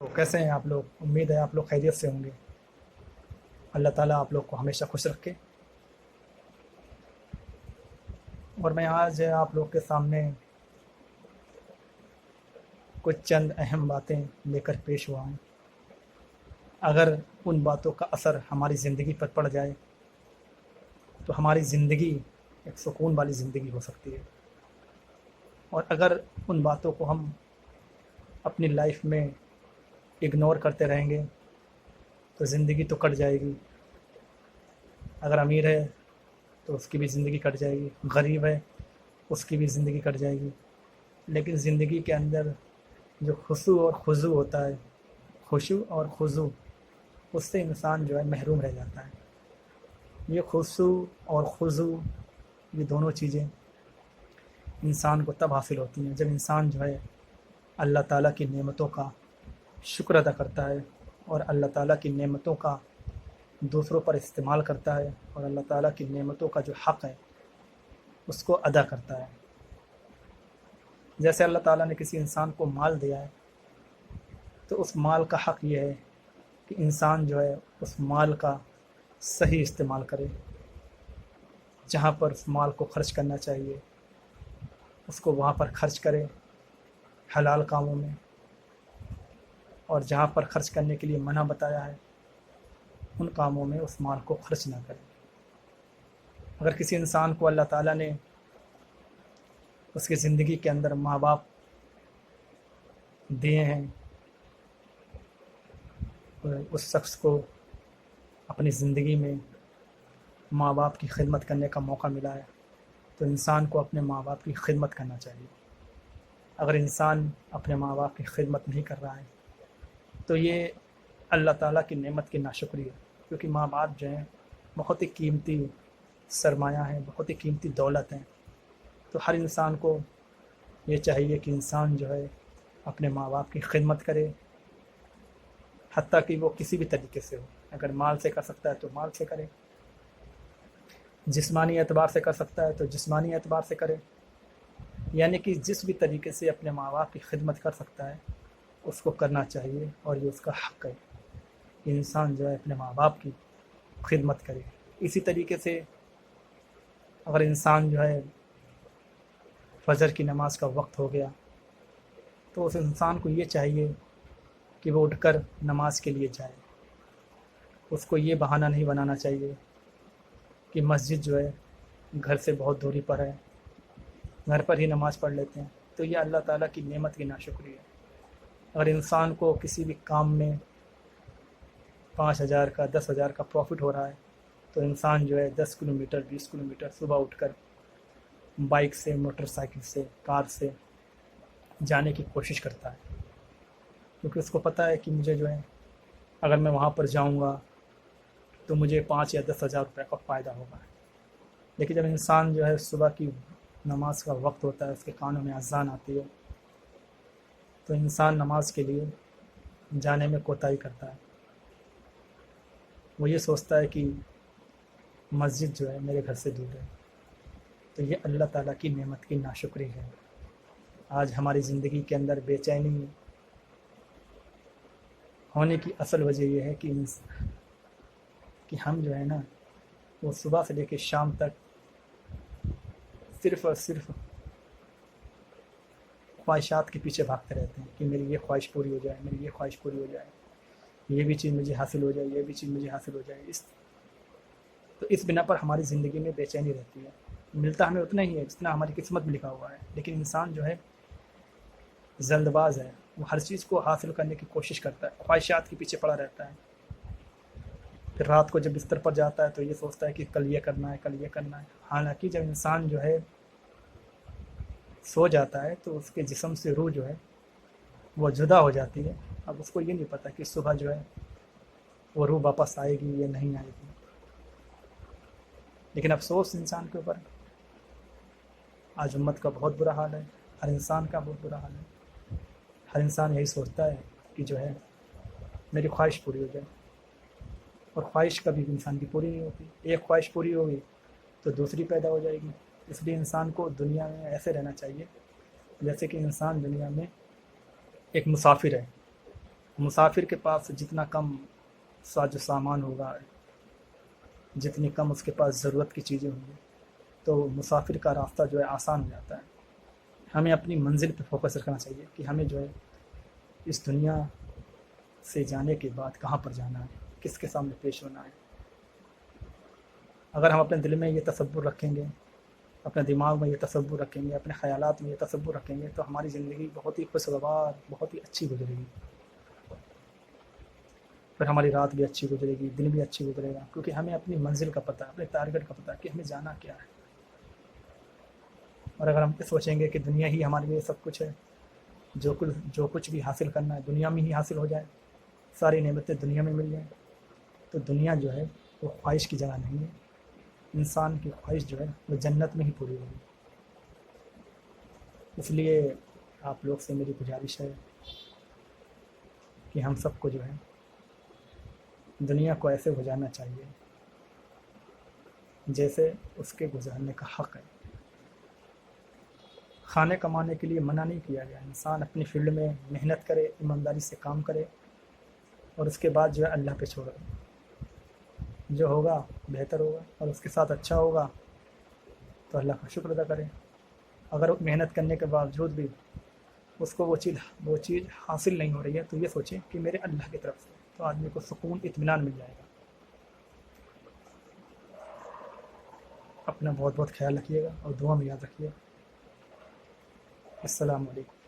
تو کیسے ہیں آپ لوگ؟ امید ہے آپ لوگ خیریت سے ہوں گے۔ اللہ تعالیٰ آپ لوگ کو ہمیشہ خوش رکھے۔ اور میں آج آپ لوگ کے سامنے کچھ چند اہم باتیں لے کر پیش ہوا ہوں۔ اگر ان باتوں کا اثر ہماری زندگی پر پڑ جائے تو ہماری زندگی ایک سکون والی زندگی ہو سکتی ہے، اور اگر ان باتوں کو ہم اپنی لائف میں اگنور کرتے رہیں گے تو زندگی تو کٹ جائے گی۔ اگر امیر ہے تو اس کی بھی زندگی کٹ جائے گی، غریب ہے اس کی بھی زندگی کٹ جائے گی، لیکن زندگی کے اندر جو خشوع اور خضوع ہوتا ہے، خشوع اور خضوع، اس سے انسان جو ہے محروم رہ جاتا ہے۔ یہ خشوع اور خضوع، یہ دونوں چیزیں انسان کو تب حاصل ہوتی ہیں جب انسان جو ہے اللہ تعالیٰ کی نعمتوں کا شکر ادا کرتا ہے، اور اللہ تعالیٰ کی نعمتوں کا دوسروں پر استعمال کرتا ہے، اور اللہ تعالیٰ کی نعمتوں کا جو حق ہے اس کو ادا کرتا ہے۔ جیسے اللہ تعالیٰ نے کسی انسان کو مال دیا ہے تو اس مال کا حق یہ ہے کہ انسان جو ہے اس مال کا صحیح استعمال کرے۔ جہاں پر اس مال کو خرچ کرنا چاہیے اس کو وہاں پر خرچ کرے، حلال کاموں میں، اور جہاں پر خرچ کرنے کے لیے منع بتایا ہے ان کاموں میں اس مال کو خرچ نہ کرے۔ اگر کسی انسان کو اللہ تعالیٰ نے اس کی زندگی کے اندر ماں باپ دیے ہیں، اس شخص کو اپنی زندگی میں ماں باپ کی خدمت کرنے کا موقع ملا ہے تو انسان کو اپنے ماں باپ کی خدمت کرنا چاہیے۔ اگر انسان اپنے ماں باپ کی خدمت نہیں کر رہا ہے تو یہ اللہ تعالیٰ کی نعمت کی ناشکری ہے، کیونکہ ماں باپ جو ہیں بہت ہی قیمتی سرمایہ ہیں، بہت ہی قیمتی دولت ہیں۔ تو ہر انسان کو یہ چاہیے کہ انسان جو ہے اپنے ماں باپ کی خدمت کرے، حتیٰ کہ وہ کسی بھی طریقے سے ہو۔ اگر مال سے کر سکتا ہے تو مال سے کرے، جسمانی اعتبار سے کر سکتا ہے تو جسمانی اعتبار سے کرے، یعنی کہ جس بھی طریقے سے اپنے ماں باپ کی خدمت کر سکتا ہے اس کو کرنا چاہیے، اور یہ اس کا حق ہے کہ انسان جو ہے اپنے ماں باپ کی خدمت کرے۔ اسی طریقے سے اگر انسان جو ہے فجر کی نماز کا وقت ہو گیا تو اس انسان کو یہ چاہیے کہ وہ اٹھ کر نماز کے لیے جائے۔ اس کو یہ بہانہ نہیں بنانا چاہیے کہ مسجد جو ہے گھر سے بہت دوری پر ہے، گھر پر ہی نماز پڑھ لیتے ہیں، تو یہ اللہ تعالیٰ کی نعمت کی ناشکری ہے۔ اگر انسان کو کسی بھی کام میں 5,000 کا 10,000 کا پروفٹ ہو رہا ہے تو انسان جو ہے 10 کلومیٹر 20 کلومیٹر صبح اٹھ کر بائک سے، موٹر سائیکل سے، کار سے جانے کی کوشش کرتا ہے، کیونکہ اس کو پتہ ہے کہ مجھے جو ہے اگر میں وہاں پر جاؤں گا تو مجھے 5 یا 10,000 روپے کا فائدہ ہوگا۔ لیکن جب انسان جو ہے صبح کی نماز کا وقت ہوتا ہے، اس کے کانوں میں اذان آتی ہے، تو انسان نماز کے لیے جانے میں کوتاہی کرتا ہے۔ وہ یہ سوچتا ہے کہ مسجد جو ہے میرے گھر سے دور ہے، تو یہ اللہ تعالیٰ کی نعمت کی ناشکری ہے۔ آج ہماری زندگی کے اندر بے چینی ہونے کی اصل وجہ یہ ہے کہ ہم جو ہے نا وہ صبح سے لے کے شام تک صرف اور صرف خواہشات کے پیچھے بھاگتے رہتے ہیں کہ میری یہ خواہش پوری ہو جائے، میری یہ خواہش پوری ہو جائے، یہ بھی چیز مجھے حاصل ہو جائے، یہ بھی چیز مجھے حاصل ہو جائے۔ تو اس بنا پر ہماری زندگی میں بے چینی رہتی ہے۔ ملتا ہمیں اتنا ہی ہے جتنا ہماری قسمت میں لکھا ہوا ہے، لیکن انسان جو ہے جلد باز ہے، وہ ہر چیز کو حاصل کرنے کی کوشش کرتا ہے، خواہشات کے پیچھے پڑا رہتا ہے۔ پھر رات کو جب بستر پر جاتا ہے تو یہ سوچتا ہے کہ کل یہ کرنا ہے، کل یہ کرنا ہے۔ حالانکہ جب انسان جو ہے سو جاتا ہے تو اس کے جسم سے روح جو ہے وہ جدا ہو جاتی ہے۔ اب اس کو یہ نہیں پتہ کہ صبح جو ہے وہ روح واپس آئے گی یا نہیں آئے گی۔ لیکن افسوس انسان کے اوپر، آج امت کا بہت برا حال ہے، ہر انسان کا بہت برا حال ہے۔ ہر انسان یہی سوچتا ہے کہ جو ہے میری خواہش پوری ہو جائے، اور خواہش کبھی انسان کی پوری نہیں ہوتی۔ ایک خواہش پوری ہوگی تو دوسری پیدا ہو جائے گی۔ اس لیے انسان کو دنیا میں ایسے رہنا چاہیے جیسے کہ انسان دنیا میں ایک مسافر ہے۔ مسافر کے پاس جتنا کم ساز و سامان ہوگا، جتنی کم اس کے پاس ضرورت کی چیزیں ہوں گی، تو مسافر کا راستہ جو ہے آسان ہو جاتا ہے۔ ہمیں اپنی منزل پہ فوکس رکھنا چاہیے کہ ہمیں جو ہے اس دنیا سے جانے کے بعد کہاں پر جانا ہے، کس کے سامنے پیش ہونا ہے۔ اگر ہم اپنے دل میں یہ تصور رکھیں گے، اپنے دماغ میں یہ تصور رکھیں گے، اپنے خیالات میں یہ تصور رکھیں گے، تو ہماری زندگی بہت ہی خوشگوار، بہت ہی اچھی گزرے گی۔ پھر ہماری رات بھی اچھی گزرے گی، دن بھی اچھی گزرے گا، کیونکہ ہمیں اپنی منزل کا پتہ ہے، اپنے ٹارگیٹ کا پتہ ہے کہ ہمیں جانا کیا ہے۔ اور اگر ہم یہ سوچیں گے کہ دنیا ہی ہمارے لیے سب کچھ ہے، جو کچھ بھی حاصل کرنا ہے دنیا میں ہی حاصل ہو جائے، ساری نعمتیں دنیا میں مل جائیں، تو دنیا جو ہے وہ خواہش کی جگہ نہیں ہے۔ انسان کی خواہش جو ہے وہ جنت میں ہی پوری ہوگی۔ اس لیے آپ لوگ سے میری گزارش ہے کہ ہم سب کو جو ہے دنیا کو ایسے گزارنا چاہیے جیسے اس کے گزارنے کا حق ہے۔ کھانے کمانے کے لیے منع نہیں کیا گیا، انسان اپنی فیلڈ میں محنت کرے، ایمانداری سے کام کرے، اور اس کے بعد جو ہے اللہ پہ چھوڑے، جو ہوگا بہتر ہوگا، اور اس کے ساتھ اچھا ہوگا تو اللہ کا شکر ادا کرے۔ اگر محنت کرنے کے باوجود بھی اس کو وہ چیز حاصل نہیں ہو رہی ہے، تو یہ سوچیں کہ میرے اللہ کی طرف سے، تو آدمی کو سکون اطمینان مل جائے گا۔ اپنا بہت بہت خیال رکھیے گا اور دعا میں یاد رکھیے گا۔ السلام علیکم۔